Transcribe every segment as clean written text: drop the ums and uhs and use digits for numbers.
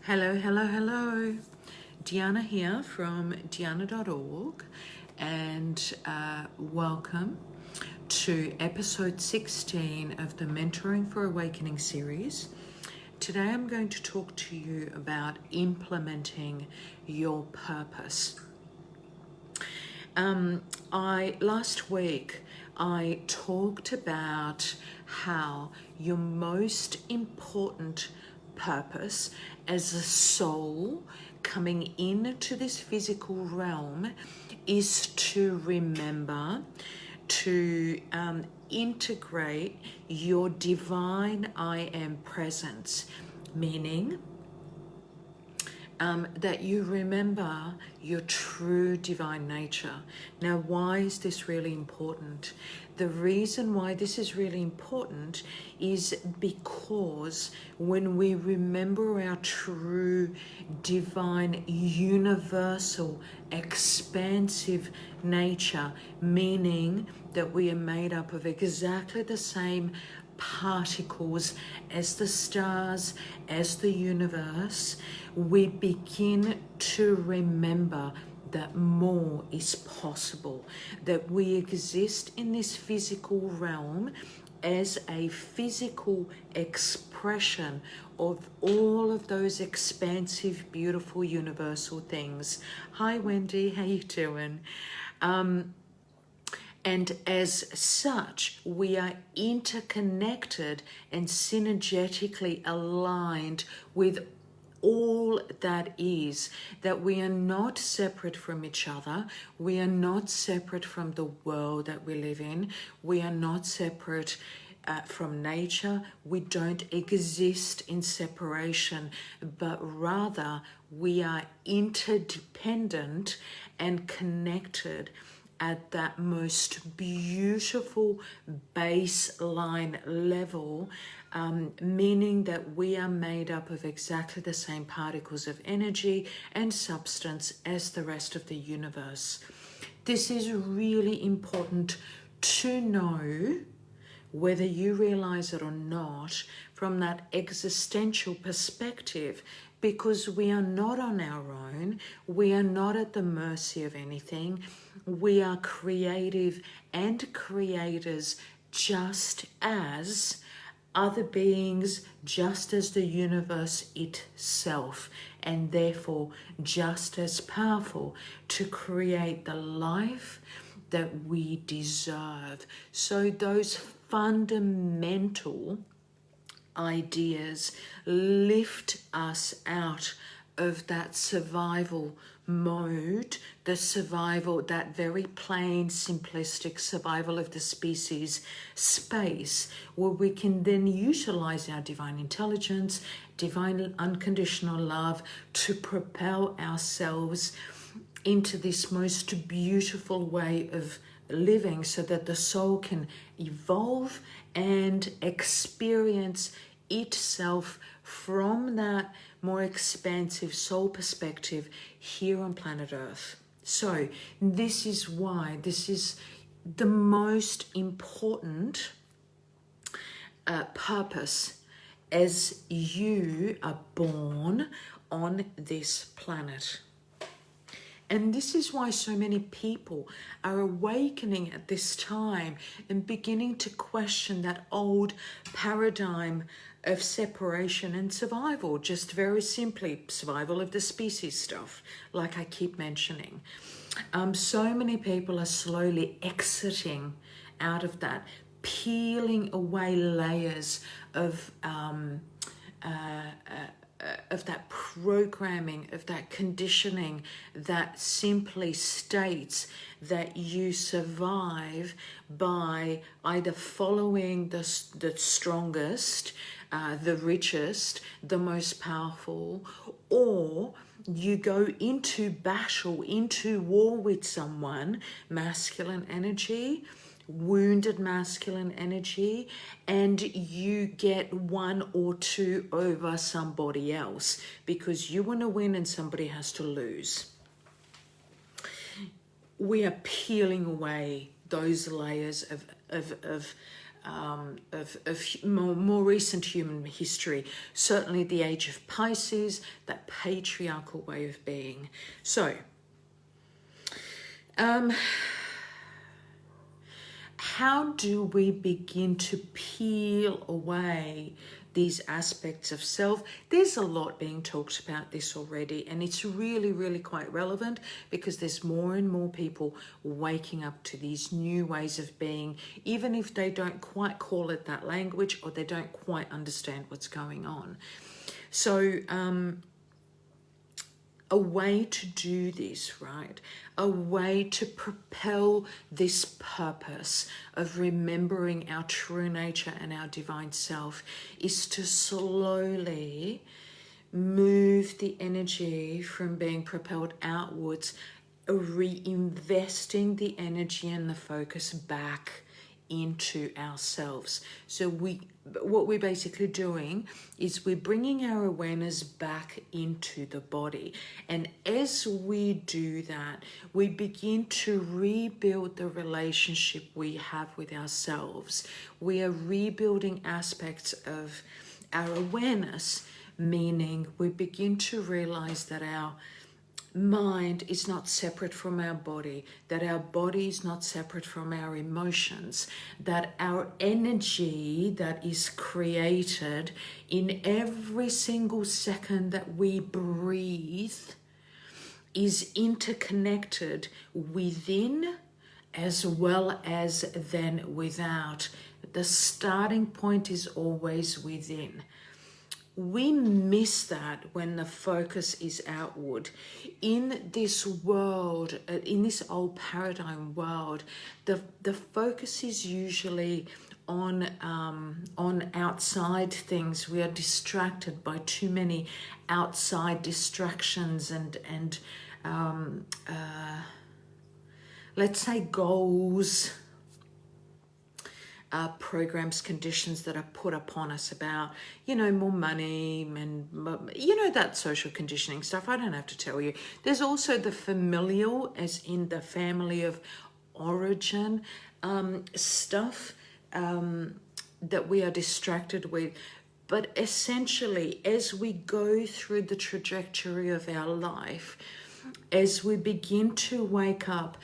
Hello, hello, hello. Deanna here from deanna.org and welcome to episode 16 of the Mentoring for Awakening series. Today I'm going to talk to you about implementing your purpose. Last week I talked about how your most important purpose as a soul coming into this physical realm is to remember to integrate your divine I am presence, meaning that you remember your true divine nature. Now, why is this really important? The reason why this is really important is because when we remember our true divine, universal, expansive nature, meaning that we are made up of exactly the same particles as the stars, as the universe, we begin to remember that more is possible, that we exist in this physical realm as a physical expression of all of those expansive, beautiful, universal things. Hi, Wendy, how you doing? And as such, we are interconnected and synergetically aligned with all that is, that we are not separate from each other. We are not separate from the world that we live in. We are not separate from nature. We don't exist in separation, but rather we are interdependent and connected at that most beautiful baseline level, meaning that we are made up of exactly the same particles of energy and substance as the rest of the universe. This is really important to know, whether you realize it or not, from that existential perspective, because we are not on our own. We are not at the mercy of anything. We are creative and creators, just as other beings, just as the universe itself, and therefore just as powerful to create the life that we deserve. So those fundamental ideas lift us out of that survival mode, the survival, that very plain, simplistic survival of the species space, where we can then utilize our divine intelligence, divine unconditional love to propel ourselves into this most beautiful way of living, so that the soul can evolve and experience itself from that more expansive soul perspective here on planet Earth. So this is why this is the most important purpose as you are born on this planet. And this is why so many people are awakening at this time and beginning to question that old paradigm of separation and survival, just very simply survival of the species stuff, like I keep mentioning. So many people are slowly exiting out of that, peeling away layers of that programming, of that conditioning that simply states that you survive by either following the strongest, the richest, the most powerful, or you go into battle, into war with someone, masculine energy, wounded masculine energy, and you get one or two over somebody else because you want to win and somebody has to lose. We are peeling away those layers of more recent human history, certainly the age of Pisces, that patriarchal way of being. So, how do we begin to peel away these aspects of self? There's a lot being talked about this already, and it's really, really quite relevant because there's more and more people waking up to these new ways of being, even if they don't quite call it that language or they don't quite understand what's going on. So, a way to do this, right? A way to propel this purpose of remembering our true nature and our divine self is to slowly move the energy from being propelled outwards, reinvesting the energy and the focus back into ourselves. So what we're basically doing is we're bringing our awareness back into the body, and as we do that, we begin to rebuild the relationship we have with ourselves. We are rebuilding aspects of our awareness, meaning we begin to realize that our mind is not separate from our body, that our body is not separate from our emotions, that our energy that is created in every single second that we breathe is interconnected within as well as then without. The starting point is always within. We miss that when the focus is outward. In this world, in this old paradigm world, the focus is usually on outside things. We are distracted by too many outside distractions and let's say goals, programs, conditions that are put upon us about, more money and, that social conditioning stuff. I don't have to tell you. There's also the familial, as in the family of origin stuff that we are distracted with. But essentially, as we go through the trajectory of our life, as we begin to wake up,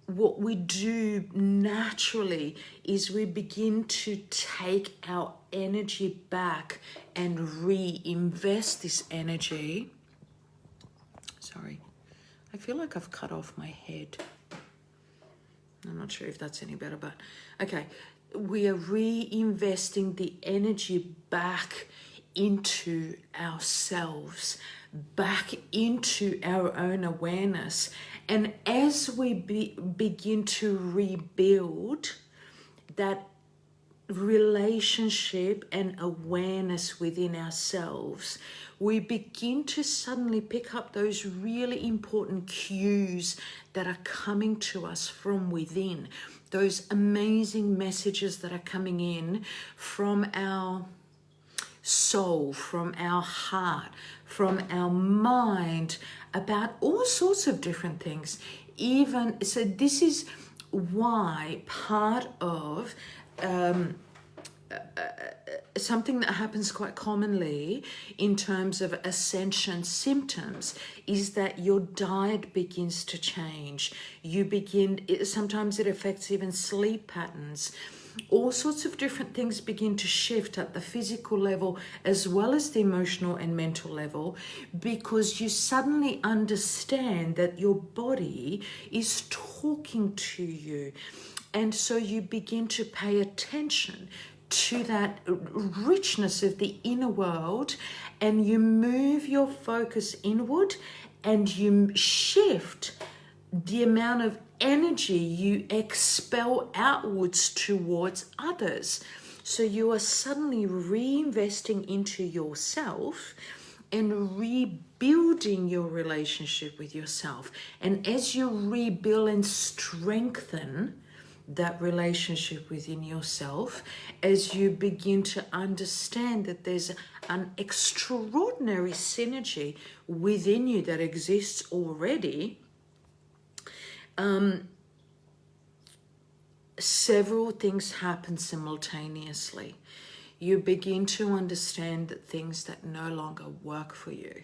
what we do naturally is we begin to take our energy back and reinvest this energy. Sorry, I feel like I've cut off my head. I'm not sure if that's any better, but okay. We are reinvesting the energy back into ourselves, back into our own awareness. And as we begin to rebuild that relationship and awareness within ourselves, we begin to suddenly pick up those really important cues that are coming to us from within, those amazing messages that are coming in from our soul, from our heart, from our mind, about all sorts of different things. So this is why part of something that happens quite commonly in terms of ascension symptoms is that your diet begins to change. Sometimes it affects even sleep patterns. All sorts of different things begin to shift at the physical level as well as the emotional and mental level, because you suddenly understand that your body is talking to you. And so you begin to pay attention to that richness of the inner world, and you move your focus inward and you shift the amount of energy you expel outwards towards others. So you are suddenly reinvesting into yourself and rebuilding your relationship with yourself. And as you rebuild and strengthen that relationship within yourself, as you begin to understand that there's an extraordinary synergy within you that exists already, several things happen simultaneously. You begin to understand that things that no longer work for you.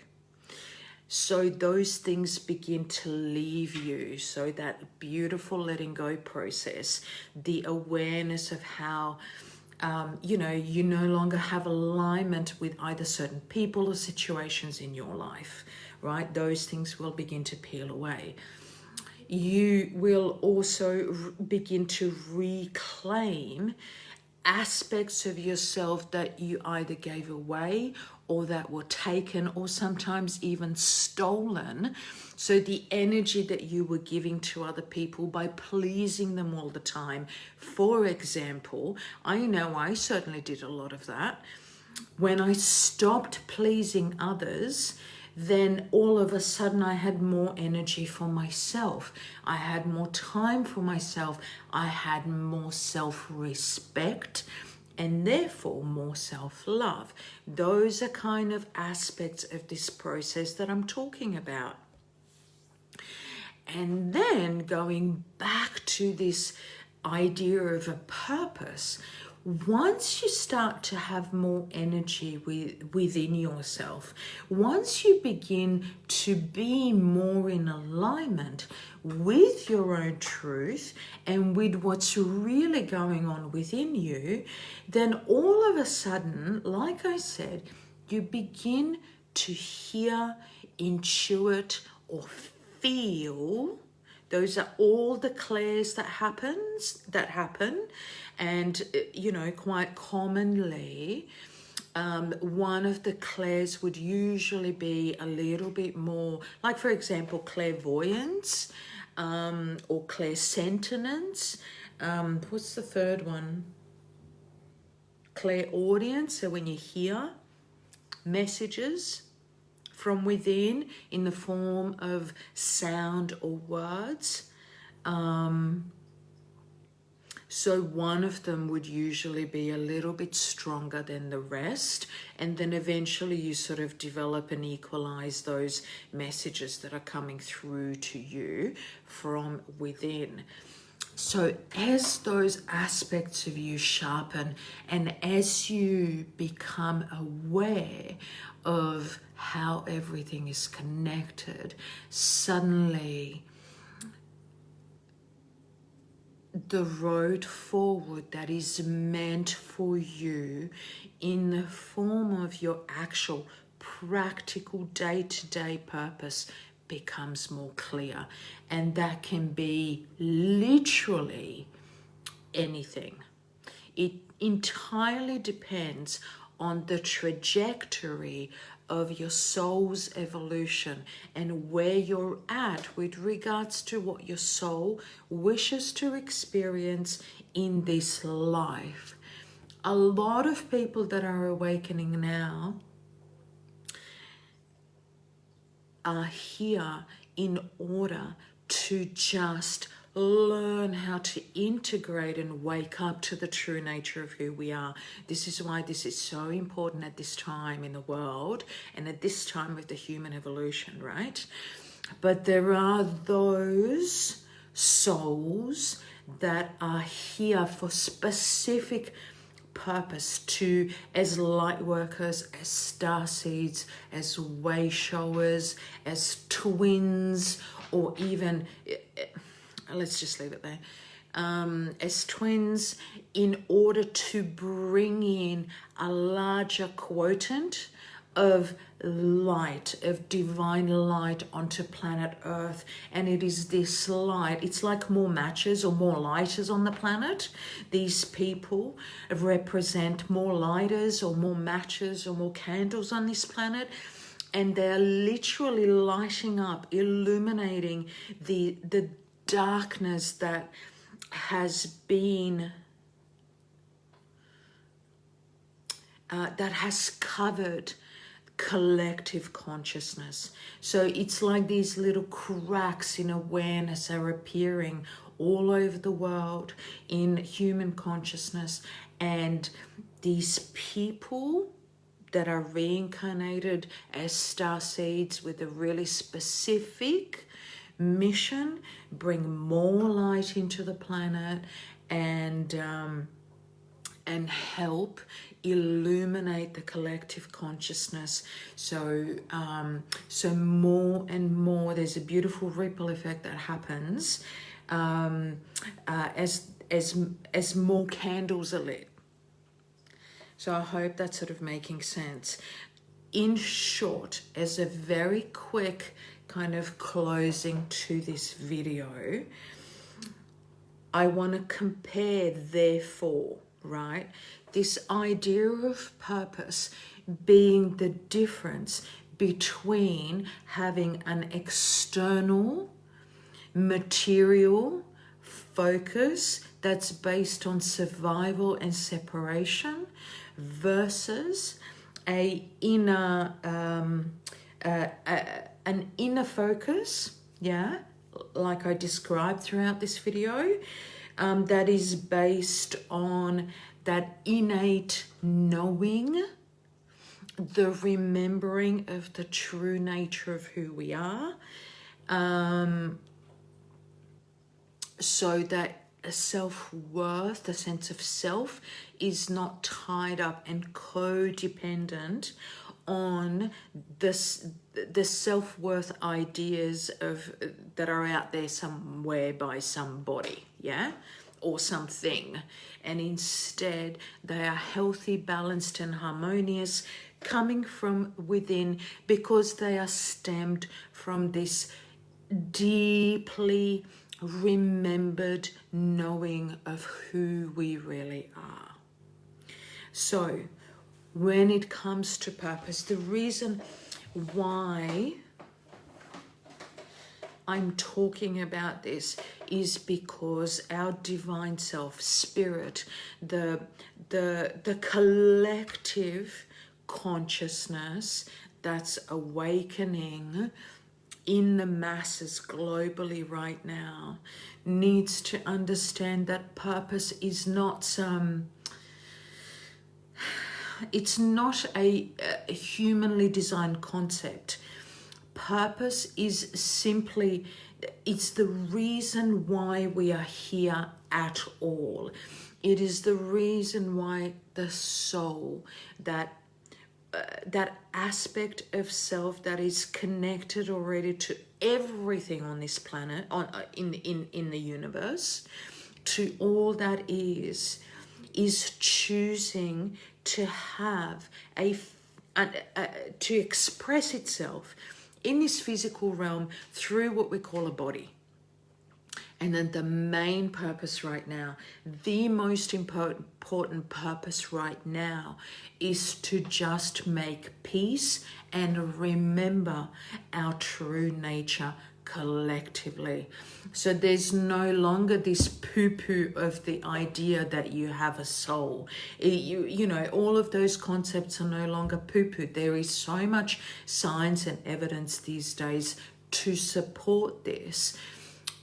So those things begin to leave you. So that beautiful letting go process, the awareness of how, you no longer have alignment with either certain people or situations in your life, right? Those things will begin to peel away. You will also begin to reclaim aspects of yourself that you either gave away or that were taken or sometimes even stolen. So the energy that you were giving to other people by pleasing them all the time. For example, I know I certainly did a lot of that. When I stopped pleasing others, then all of a sudden I had more energy for myself. I had more time for myself. I had more self-respect and therefore more self-love. Those are kind of aspects of this process that I'm talking about. And then going back to this idea of a purpose, once you start to have more energy within yourself, once you begin to be more in alignment with your own truth and with what's really going on within you, then all of a sudden, like I said, you begin to hear, intuit, or feel. Those are all the clairs that happen. And quite commonly one of the clairs would usually be a little bit more, like for example clairvoyance or clairsentience. What's the third one? Clairaudience. So when you hear messages from within in the form of sound or words. So one of them would usually be a little bit stronger than the rest, and then eventually you sort of develop and equalize those messages that are coming through to you from within. So as those aspects of you sharpen and as you become aware of how everything is connected, suddenly the road forward that is meant for you in the form of your actual practical day-to-day purpose becomes more clear. And that can be literally anything. It entirely depends on the trajectory of your soul's evolution and where you're at with regards to what your soul wishes to experience in this life. A lot of people that are awakening now are here in order to just learn how to integrate and wake up to the true nature of who we are. This is why this is so important at this time in the world and at this time of the human evolution, right? But there are those souls that are here for specific purpose, to as light workers, as star seeds, as way showers, as twins, or even let's just leave it there, as twins, in order to bring in a larger quotient of light, of divine light onto planet Earth. And it is this light, it's like more matches or more lighters on the planet. These people represent more lighters or more matches or more candles on this planet. And they're literally lighting up, illuminating the darkness that has been that has covered collective consciousness. So it's like these little cracks in awareness are appearing all over the world in human consciousness, and these people that are reincarnated as star seeds with a really specific mission bring more light into the planet and help illuminate the collective consciousness. So so more and more, there's a beautiful ripple effect that happens as more candles are lit. So I hope that's sort of making sense. In short, as a very quick kind of closing to this video, I want to compare, therefore, right, this idea of purpose being the difference between having an external material focus that's based on survival and separation versus an inner focus, yeah, like I described throughout this video, that is based on that innate knowing, the remembering of the true nature of who we are, so that a self-worth, the sense of self, is not tied up and codependent on the self-worth ideas of that are out there somewhere by somebody, yeah, or something. And instead they are healthy, balanced and harmonious, coming from within, because they are stemmed from this deeply remembered knowing of who we really are. So when it comes to purpose, the reason why I'm talking about this is because our divine self, spirit, the collective consciousness that's awakening in the masses globally right now, needs to understand that purpose is not it's not a humanly designed concept. Purpose is simply, it's the reason why we are here at all. It is the reason why the soul, that aspect of self that is connected already to everything on this planet, in the universe, to all that is choosing to have to express itself in this physical realm through what we call a body. And then the main purpose right now, the most important purpose right now, is to just make peace and remember our true nature collectively. So there's no longer this poo-poo of the idea that you have a soul. You know, all of those concepts are no longer poo-poo. There is so much science and evidence these days to support this.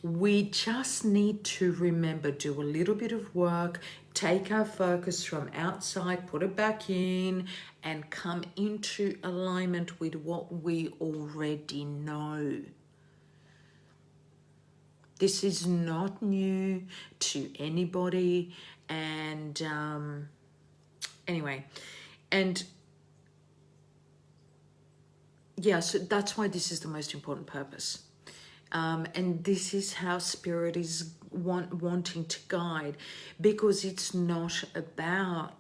We just need to remember, do a little bit of work, take our focus from outside, put it back in, and come into alignment with what we already know. This is not new to anybody. And anyway, and yeah, so that's why this is the most important purpose. And this is how spirit is wanting to guide, because it's not about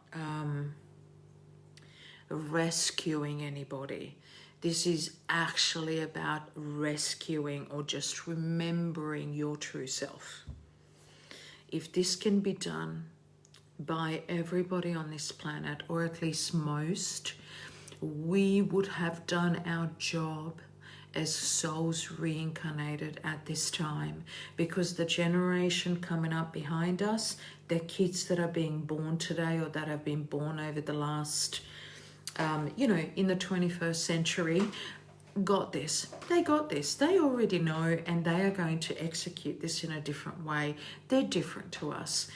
rescuing anybody. This is actually about rescuing or just remembering your true self. If this can be done by everybody on this planet, or at least most, we would have done our job as souls reincarnated at this time, because the generation coming up behind us, the kids that are being born today or that have been born over the last, you know, in the 21st century, got this. They got this. They already know, and they are going to execute this in a different way. They're different to us.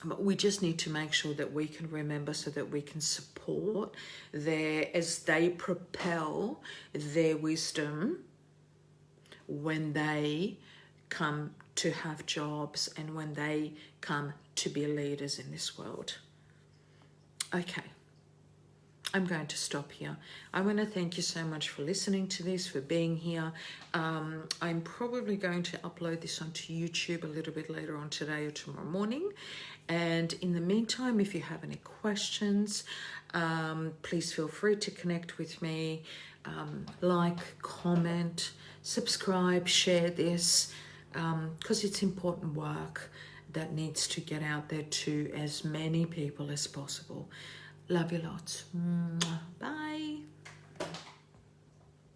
But we just need to make sure that we can remember, so that we can support as they propel their wisdom when they come to have jobs and when they come to be leaders in this world. Okay, I'm going to stop here. I want to thank you so much for listening to this, for being here. I'm probably going to upload this onto YouTube a little bit later on today or tomorrow morning. And in the meantime, if you have any questions, please feel free to connect with me. Like, comment, subscribe, share this, because it's important work that needs to get out there to as many people as possible. Love you lots. Bye.